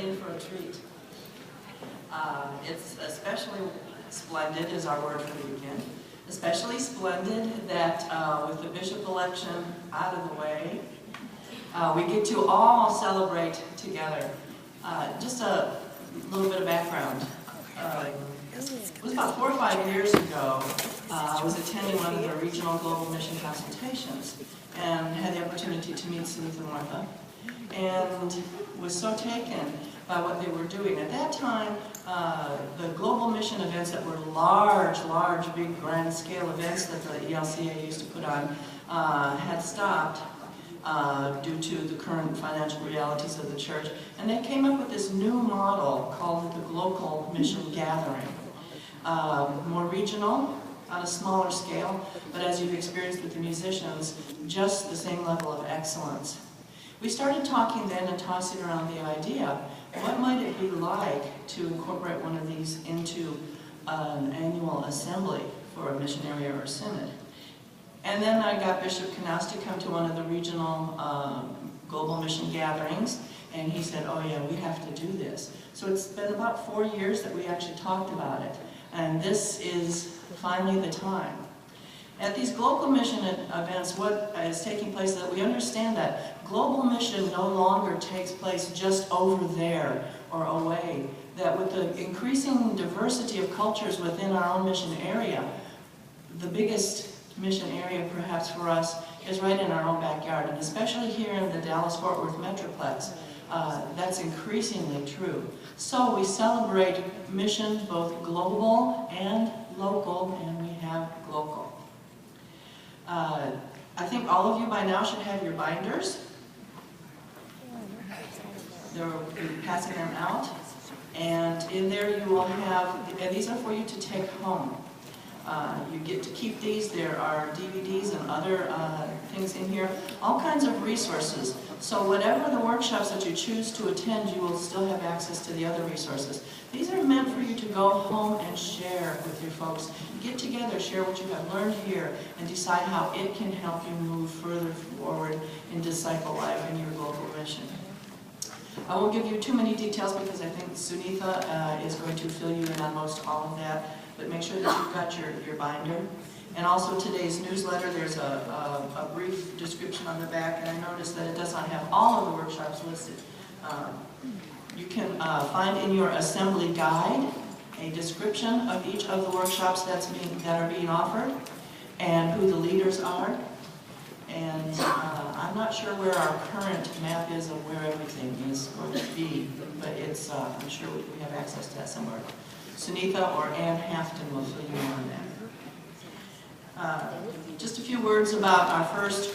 in for a treat. It's especially splendid is our word for the weekend. Especially splendid that with the bishop election out of the way, we get to all celebrate together. Just a little bit of background. It was about 4 or 5 years ago, I was attending one of the regional global mission consultations and had the opportunity to meet Sunitha and Mortha, and was so taken by what they were doing. At that time, the global mission events that were large, big, grand scale events that the ELCA used to put on had stopped due to the current financial realities of the church. And they came up with this new model called the Glocal mission gathering. More regional, on a smaller scale, but as you've experienced with the musicians, just the same level of excellence. We started talking then and tossing around the idea, what might it be like to incorporate one of these into an annual assembly for a mission area or synod? And then I got Bishop Knaus to come to one of the regional global mission gatherings, and he said, oh yeah, we have to do this. So it's been about 4 years that we actually talked about it, and this is finally the time. At these global mission events, what is taking place is that we understand that global mission no longer takes place just over there or away. That with the increasing diversity of cultures within our own mission area, the biggest mission area perhaps for us is right in our own backyard, and especially here in the Dallas-Fort Worth Metroplex, that's increasingly true. So we celebrate missions both global and local, and we have Glocal. I think all of you by now should have your binders. They'll be passing them out. And in there you will have, and these are for you to take home. You get to keep these. There are DVDs and other things in here, all kinds of resources. So whatever the workshops that you choose to attend, you will still have access to the other resources. These are meant for you to go home and share with your folks. Get together, share what you have learned here, and decide how it can help you move further forward in disciple life and your local mission. I won't give you too many details because I think Sunitha is going to fill you in on most all of that. But make sure that you've got your binder. And also today's newsletter, there's a brief description on the back, and I noticed that it does not have all of the workshops listed. You can find in your assembly guide a description of each of the workshops that are being offered, and who the leaders are. And I'm not sure where our current map is of where everything is going to be, but it's, I'm sure we have access to that somewhere. Sunitha or Ann Hafton will fill you in on that. Just a few words about our first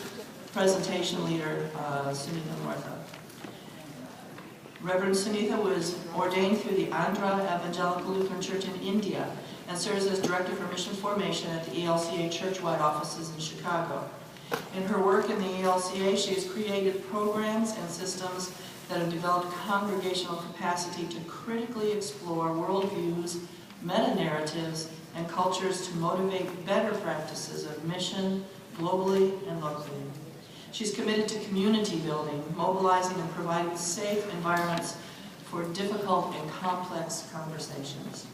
presentation leader, Sunitha Mortha. Reverend Sunitha was ordained through the Andhra Evangelical Lutheran Church in India and serves as Director for Mission Formation at the ELCA church-wide offices in Chicago. In her work in the ELCA, she has created programs and systems that have developed congregational capacity to critically explore worldviews, meta-narratives, and cultures to motivate better practices of mission, globally and locally. She's committed to community building, mobilizing and providing safe environments for difficult and complex conversations.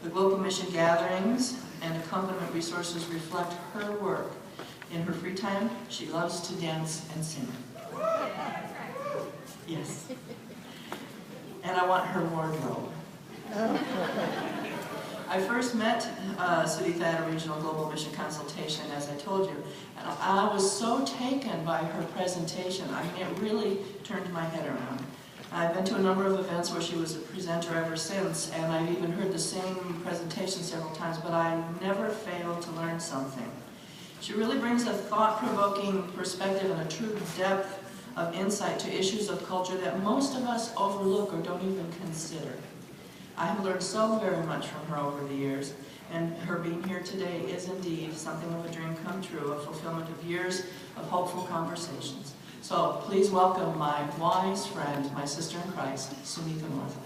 The Global Mission gatherings and accompaniment resources reflect her work. In her free time, she loves to dance and sing. Yes. And I want her wardrobe. I first met Sunitha at a regional global mission consultation, as I told you, and I was so taken by her presentation. I mean, it really turned my head around. I've been to a number of events where she was a presenter ever since, and I've even heard the same presentation several times, but I never failed to learn something. She really brings a thought-provoking perspective and a true depth of insight to issues of culture that most of us overlook or don't even consider. I have learned so very much from her over the years, and her being here today is indeed something of a dream come true, a fulfillment of years of hopeful conversations. So please welcome my wise friend, my sister in Christ, Sunitha Mortha.